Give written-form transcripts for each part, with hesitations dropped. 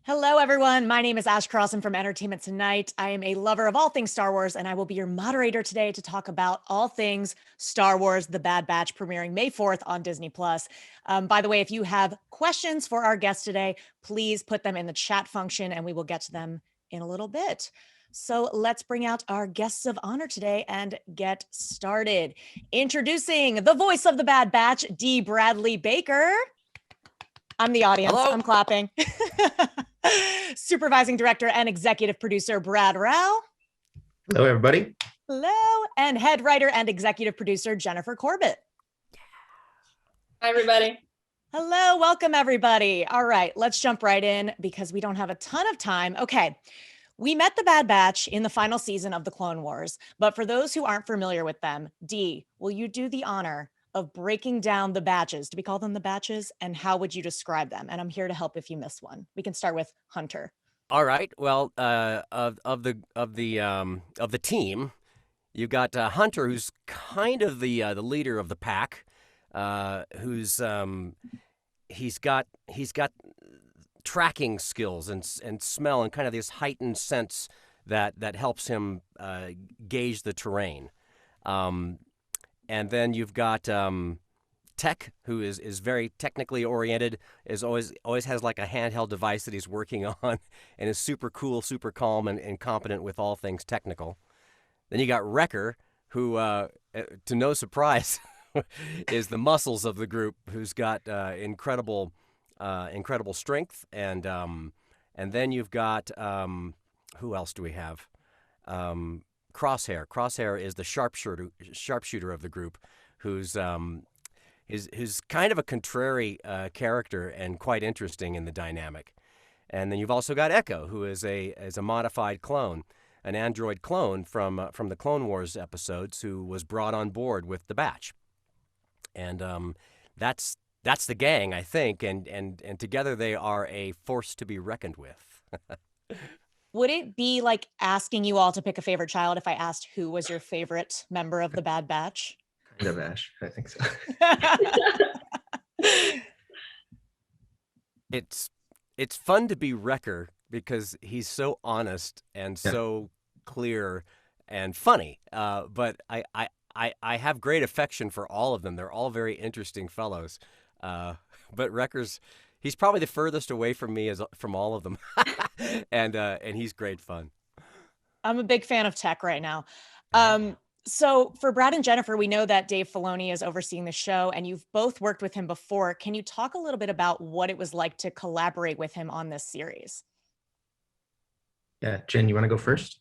Hello, everyone. My name is Ash Crossan from Entertainment Tonight. I am a lover of all things Star Wars, and I will be your moderator today to talk about all things Star Wars: The Bad Batch, premiering May 4th on Disney+. By the way, if you have questions for our guest today, please put them in the chat function, and we will get to them in a little bit. So let's bring out our guests of honor today and get started. Introducing the voice of The Bad Batch, Dee Bradley Baker. I'm the audience. Hello. I'm clapping. Supervising director and executive producer, Brad Rau. Hello, everybody. Hello. And head writer and executive producer, Jennifer Corbett. Hi, everybody. Hello. Welcome, everybody. All right, let's jump right in because we don't have a ton of time. Okay. We met the Bad Batch in the final season of the Clone Wars, but for those who aren't familiar with them, Dee, will you do the honor of breaking down the batches? Do we call them the batches? And how would you describe them? And I'm here to help if you miss one. We can start with Hunter. All right. Well, of the team, you've got Hunter, who's kind of the leader of the pack. He's got tracking skills and smell and kind of this heightened sense that helps him gauge the terrain. And then you've got Tech, who is very technically oriented, always has like a handheld device that he's working on, and is super cool, super calm, and competent with all things technical. Then you got Wrecker, who, to no surprise, is the muscles of the group, who's got incredible strength, and then you've got who else do we have? Crosshair. Crosshair is the sharpshooter of the group, who's kind of a contrary character and quite interesting in the dynamic. And then you've also got Echo, who is a modified clone, an android clone from the Clone Wars episodes, who was brought on board with the Batch. And that's the gang, I think, and together they are a force to be reckoned with. Would it be like asking you all to pick a favorite child if I asked who was your favorite member of the Bad Batch? Kind of Ash, I think so. It's fun to be Wrecker because he's so honest and so clear and funny. But I have great affection for all of them. They're all very interesting fellows. But he's probably the furthest away from me from all of them, and he's great fun. I'm a big fan of Tech right now. So for Brad and Jennifer, we know that Dave Filoni is overseeing the show, and you've both worked with him before. Can you talk a little bit about what it was like to collaborate with him on this series? Yeah, Jen, you want to go first?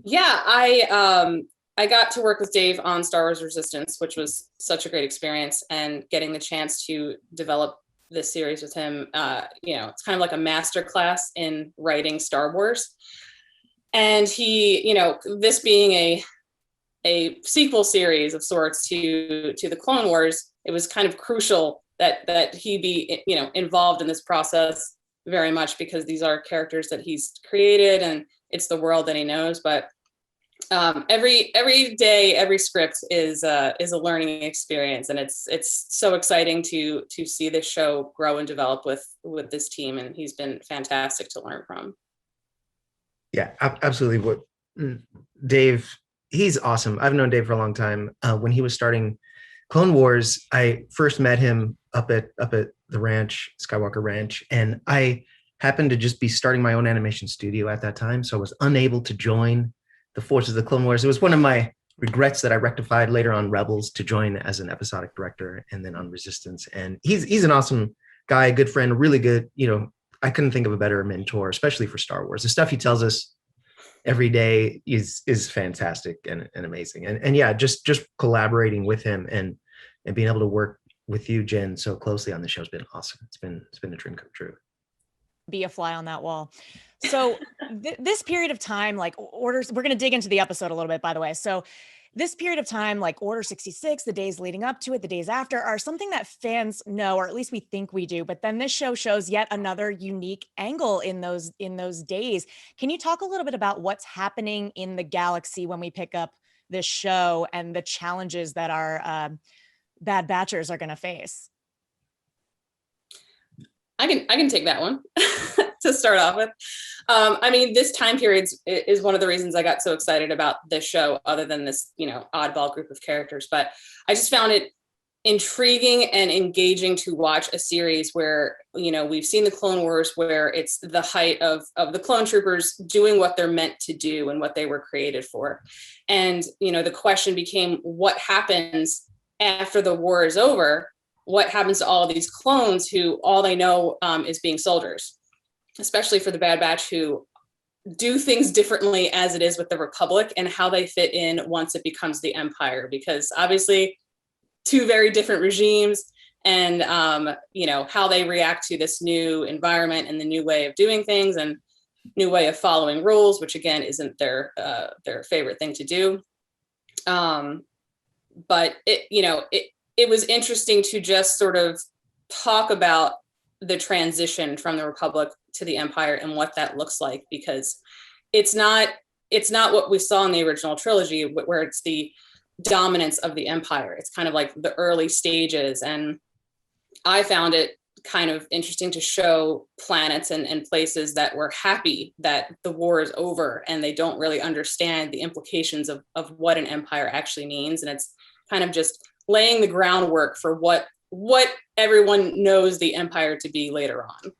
Yeah, I got to work with Dave on Star Wars Resistance, which was such a great experience, and getting the chance to develop this series with him, it's kind of like a master class in writing Star Wars. And he, this being a sequel series of sorts to the Clone Wars, it was kind of crucial that he be, involved in this process very much, because these are characters that he's created and it's the world that he knows. But every day, every script is a learning experience, and it's so exciting to see this show grow and develop with this team, and he's been fantastic to learn from. Yeah, absolutely. What Dave, he's awesome. I've known Dave for a long time. When he was starting Clone Wars, I first met him up at the ranch, Skywalker Ranch, and I happened to just be starting my own animation studio at that time, so I was unable to join the forces of the Clone Wars. It was one of my regrets that I rectified later on Rebels to join as an episodic director, and then on Resistance. And he's an awesome guy, a good friend, really good. I couldn't think of a better mentor, especially for Star Wars. The stuff he tells us every day is fantastic and amazing. And yeah, just collaborating with him and being able to work with you, Jen, so closely on the show has been awesome. It's been a dream come true. Be a fly on that wall. So this period of time, like orders, we're going to dig into the episode a little bit, by the way. So this period of time, like Order 66, the days leading up to it, the days after, are something that fans know, or at least we think we do. But then this show shows yet another unique angle in those days. Can you talk a little bit about what's happening in the galaxy when we pick up this show and the challenges that our Bad Batchers are going to face? I can take that one to start off with. I mean, this time period is one of the reasons I got so excited about this show, other than this, oddball group of characters. But I just found it intriguing and engaging to watch a series where, we've seen the Clone Wars, where it's the height of the clone troopers doing what they're meant to do and what they were created for. And, the question became, what happens after the war is over? What happens to all of these clones who all they know is being soldiers, especially for the Bad Batch, who do things differently as it is with the Republic, and how they fit in once it becomes the Empire, because obviously two very different regimes, and how they react to this new environment and the new way of doing things and new way of following rules, which again isn't their favorite thing to do. But it was interesting to just sort of talk about the transition from the Republic to the Empire and what that looks like, because it's not what we saw in the original trilogy, where it's the dominance of the Empire. It's kind of like the early stages. And I found it kind of interesting to show planets and places that were happy that the war is over, and they don't really understand the implications of what an empire actually means. And it's kind of just laying the groundwork for what everyone knows the Empire to be later on.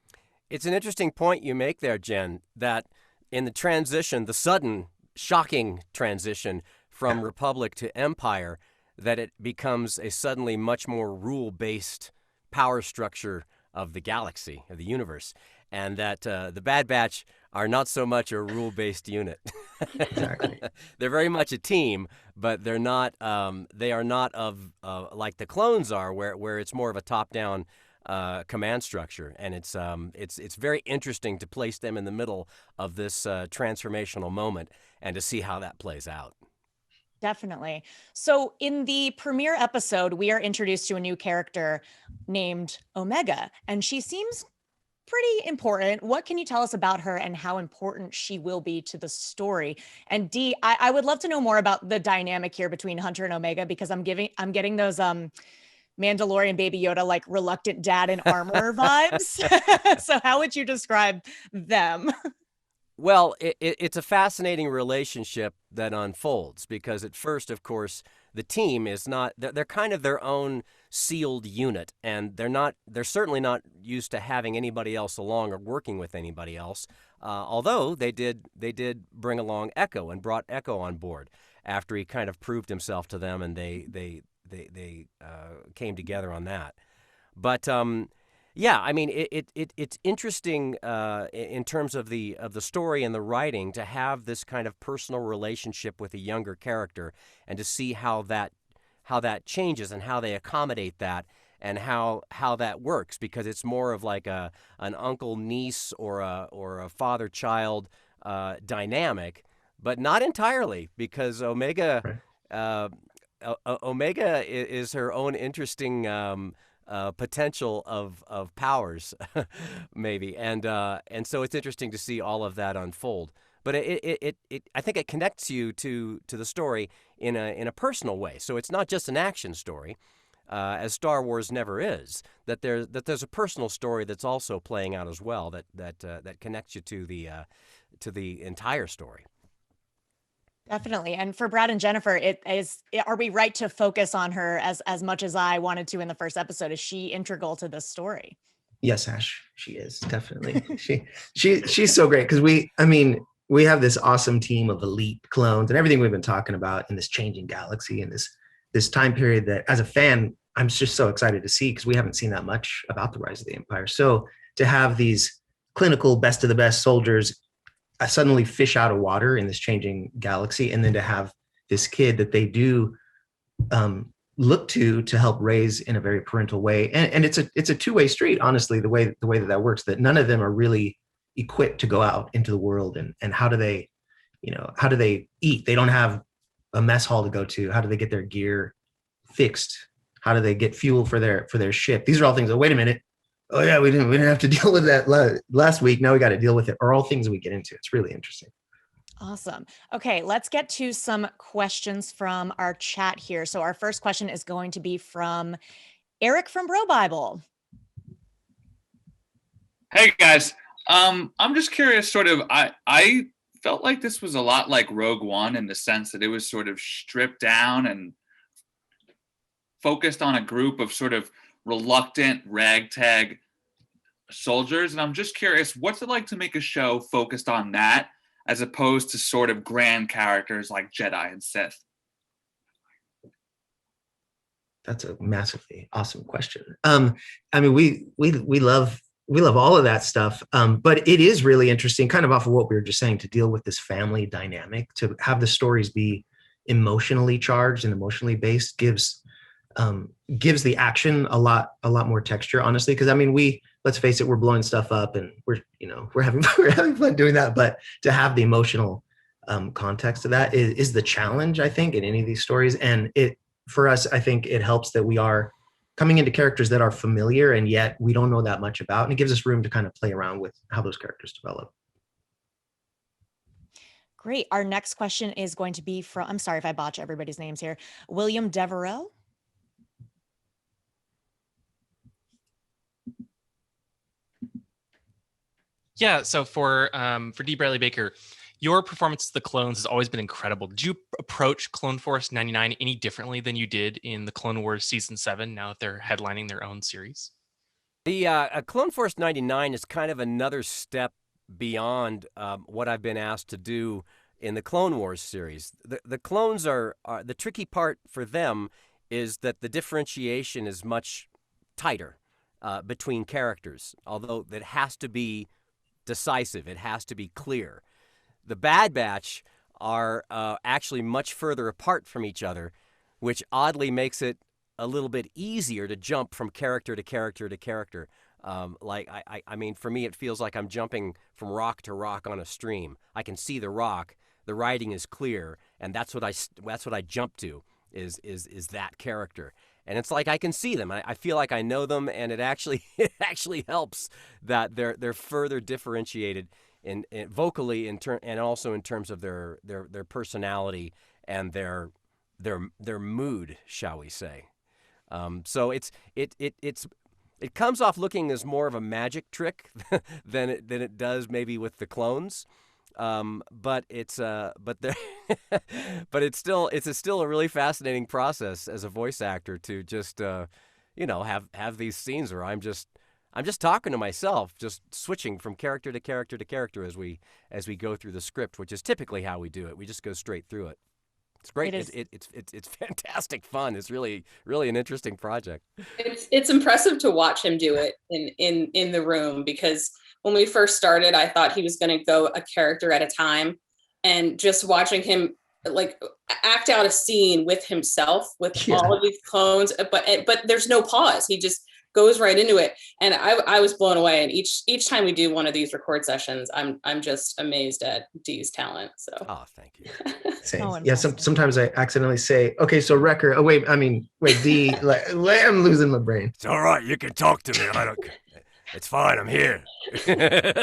It's an interesting point you make there, Jen, that in the transition, the sudden, shocking transition from Republic to Empire, that it becomes a suddenly much more rule-based power structure of the galaxy, of the universe, and that the Bad Batch are not so much a rule-based unit. Exactly. They're very much a team, but they're not. They are not of like the clones are, where it's more of a top-down command structure, and it's very interesting to place them in the middle of this transformational moment and to see how that plays out. Definitely. So in the premiere episode, we are introduced to a new character named Omega, and she seems pretty important. What can you tell us about her and how important she will be to the story? And Dee, I would love to know more about the dynamic here between Hunter and Omega, because I'm getting those Mandalorian Baby Yoda, like reluctant dad in armor vibes. So how would you describe them? Well, it's a fascinating relationship that unfolds, because at first, of course, the team is not, they're kind of their own sealed unit, and they're certainly not used to having anybody else along or working with anybody else. Although they did bring along Echo and brought Echo on board after he kind of proved himself to them, and they came together on that. But yeah, I mean, it's interesting in terms of the story and the writing to have this kind of personal relationship with a younger character, and to see how that changes and how they accommodate that, and how that works, because it's more of like an uncle niece or a father child dynamic, but not entirely, because Omega Omega is her own interesting potential of powers, maybe, and so it's interesting to see all of that unfold. But it I think it connects you to the story in a personal way. So it's not just an action story, as Star Wars never is. That there's a personal story that's also playing out as well. That connects you to the entire story. Definitely. And for Brad and Jennifer, are we right to focus on her as much as I wanted to in the first episode? Is she integral to this story? Yes, Ash, she is definitely. She's so great, because we have this awesome team of elite clones and everything we've been talking about in this changing galaxy and this time period that, as a fan, I'm just so excited to see, because we haven't seen that much about the rise of the Empire. So to have these clinical best of the best soldiers suddenly fish out of water in this changing galaxy, and then to have this kid that they do look to help raise in a very parental way, and it's a two-way street, honestly, the way that works, that none of them are really equipped to go out into the world, and how do they eat? They don't have a mess hall to go to. How do they get their gear fixed? How do they get fuel for their ship? These are all things that, wait a minute, oh yeah, we didn't have to deal with that last week. Now we got to deal with it. Are all things we get into. It's really interesting. Awesome. Okay, let's get to some questions from our chat here. So our first question is going to be from Eric from Bro Bible. Hey guys, I'm just curious. Sort of, I felt like this was a lot like Rogue One in the sense that it was sort of stripped down and focused on a group of sort of reluctant ragtag soldiers. And I'm just curious, what's it like to make a show focused on that as opposed to sort of grand characters like Jedi and Sith? That's a massively awesome question. I mean, we love all of that stuff, but it is really interesting, kind of off of what we were just saying, to deal with this family dynamic, to have the stories be emotionally charged and emotionally based gives the action a lot more texture, honestly. Because I mean, let's face it, we're blowing stuff up and we're having fun doing that, but to have the emotional context of that is the challenge, I think, in any of these stories. And for us, I think it helps that we are coming into characters that are familiar and yet we don't know that much about, and it gives us room to kind of play around with how those characters develop. Great. Our next question is going to be from, I'm sorry if I botch everybody's names here, William Devereaux. Yeah, so for Dee Bradley Baker, your performance of the clones has always been incredible. Did you approach Clone Force 99 any differently than you did in the Clone Wars Season 7, now that they're headlining their own series? The Clone Force 99 is kind of another step beyond what I've been asked to do in the Clone Wars series. The clones are the tricky part for them is that the differentiation is much tighter between characters, although that has to be decisive. It has to be clear. The Bad Batch are actually much further apart from each other, which oddly makes it a little bit easier to jump from character to character to character. I mean, for me, it feels like I'm jumping from rock to rock on a stream. I can see the rock, the writing is clear, and that's what I jump to is that character. And it's like I can see them. I feel like I know them, and it actually helps that they're further differentiated in vocally and also in terms of their personality and their mood, shall we say? So it comes off looking as more of a magic trick than it does maybe with the clones. But it's still a really fascinating process as a voice actor to just have these scenes where I'm just talking to myself, just switching from character to character to character as we go through the script, which is typically how we do it. We just go straight through it. It's great. It's fantastic fun. It's really an interesting project. It's impressive to watch him do it in the room, because when we first started, I thought he was going to go a character at a time, and just watching him like act out a scene with himself with all of these clones, but there's no pause. He just goes right into it, and I was blown away. And each time we do one of these record sessions, I'm just amazed at Dee's talent. So thank you. Same. Yeah, sometimes I accidentally say, okay, so Wrecker. Oh wait, Dee. I'm losing my brain. It's all right. You can talk to me. I don't. It's fine. I'm here. It's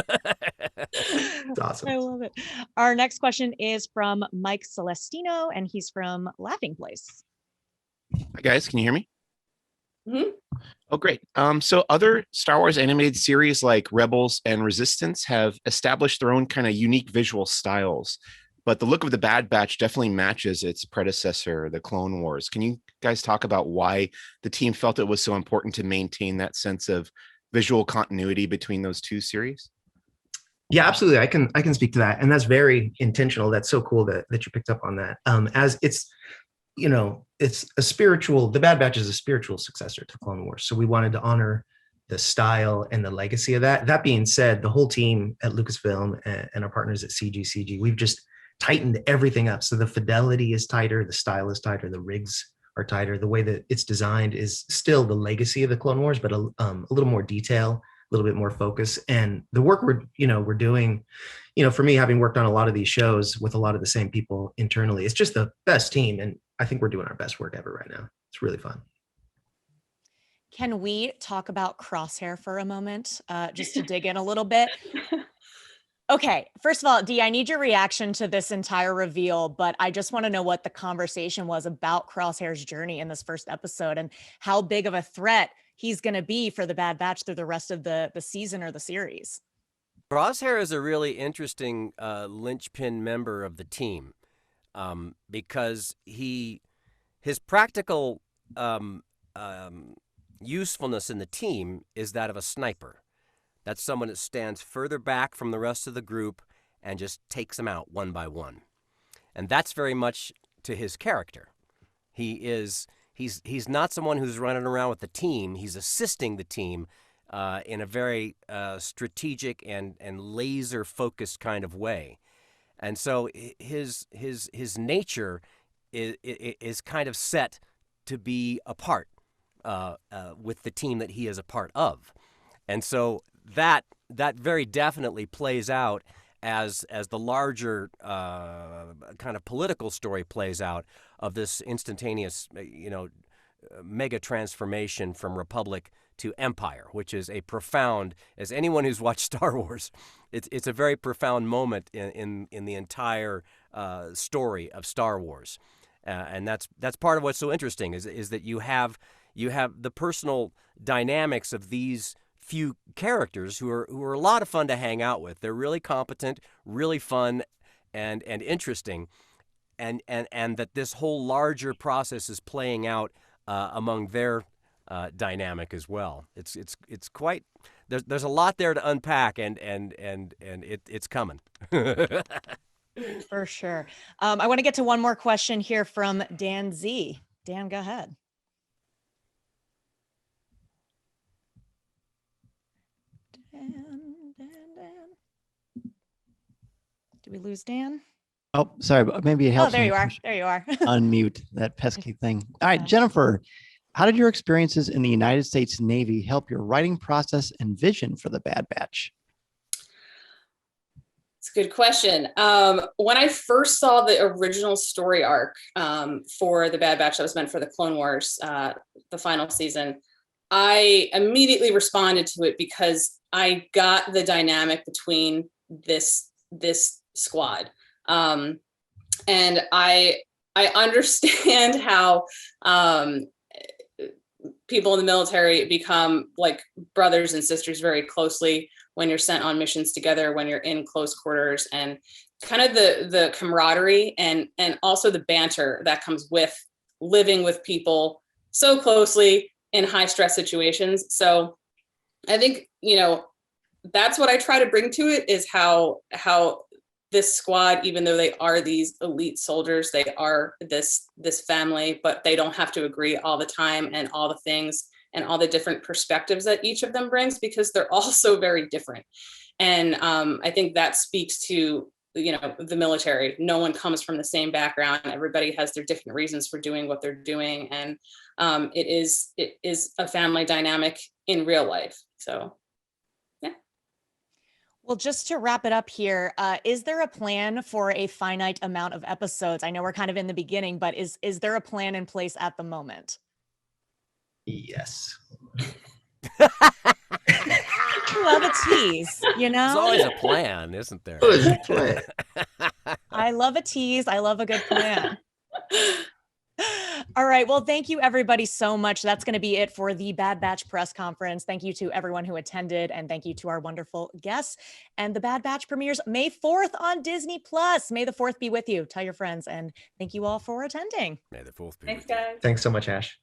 awesome. I love it. Our next question is from Mike Celestino, and he's from Laughing Place. Hi guys, can you hear me? Mm-hmm. Oh, great. So other Star Wars animated series like Rebels and Resistance have established their own kind of unique visual styles, but the look of the Bad Batch definitely matches its predecessor, the Clone Wars. Can you guys talk about why the team felt it was so important to maintain that sense of visual continuity between those two series? Yeah, absolutely. I can speak to that, and that's very intentional. That's so cool that you picked up on that. As it's a spiritual. The Bad Batch is a spiritual successor to Clone Wars, so we wanted to honor the style and the legacy of that. That being said, the whole team at Lucasfilm and our partners at CG, we've just tightened everything up. So the fidelity is tighter, the style is tighter, the rigs are tighter. The way that it's designed is still the legacy of the Clone Wars, but a little more detail, a little bit more focus. And the work we're doing, for me, having worked on a lot of these shows with a lot of the same people internally, it's just the best team. And I think we're doing our best work ever right now. It's really fun. Can we talk about Crosshair for a moment, just to dig in a little bit? Okay, first of all, Dee, I need your reaction to this entire reveal, but I just want to know what the conversation was about Crosshair's journey in this first episode and how big of a threat he's going to be for the Bad Batch through the rest of the season or the series. Crosshair is a really interesting linchpin member of the team because his practical usefulness in the team is that of a sniper. That's someone that stands further back from the rest of the group and just takes them out one by one. And that's very much to his character. He's not someone who's running around with the team. He's assisting the team in a very strategic and laser focused kind of way. And so his nature is kind of set to be apart with the team that he is a part of. And so that very definitely plays out as the larger kind of political story plays out of this instantaneous, mega transformation from Republic to Empire, which is a profound, as anyone who's watched Star Wars, it's a very profound moment in the entire story of Star Wars. And that's part of what's so interesting is that you have the personal dynamics of these few characters who are a lot of fun to hang out with. They're really competent, really fun, and interesting, and that this whole larger process is playing out among their dynamic as well. It's quite there's a lot there to unpack, and it's coming. For sure. I want to get to one more question here from Dan Z. Dan, go ahead. Dan. Did we lose Dan? Oh, sorry, but maybe it helps. Oh, there you are. There you are. Unmute that pesky thing. All right, Jennifer, how did your experiences in the United States Navy help your writing process and vision for the Bad Batch? It's a good question. When I first saw the original story arc for the Bad Batch that was meant for the Clone Wars, the final season, I immediately responded to it because I got the dynamic between this squad. And I understand how people in the military become like brothers and sisters very closely when you're sent on missions together, when you're in close quarters, and kind of the camaraderie and also the banter that comes with living with people so closely in high stress situations. So I think, that's what I try to bring to it, is how this squad, even though they are these elite soldiers, they are this family, but they don't have to agree all the time, and all the things and all the different perspectives that each of them brings, because they're all so very different. And I think that speaks to, the military. No one comes from the same background. Everybody has their different reasons for doing what they're doing. And it is a family dynamic in real life. So. Well, just to wrap it up here, is there a plan for a finite amount of episodes? I know we're kind of in the beginning, but is there a plan in place at the moment? Yes. Love a tease, There's always a plan, isn't there? Always a plan. I love a tease. I love a good plan. All right. Well, thank you everybody so much. That's going to be it for the Bad Batch press conference. Thank you to everyone who attended, and thank you to our wonderful guests. And the Bad Batch premieres May 4th on Disney Plus. May the 4th be with you. Tell your friends, and thank you all for attending. May the 4th be Thanks, with you. guys. Thanks so much, Ash.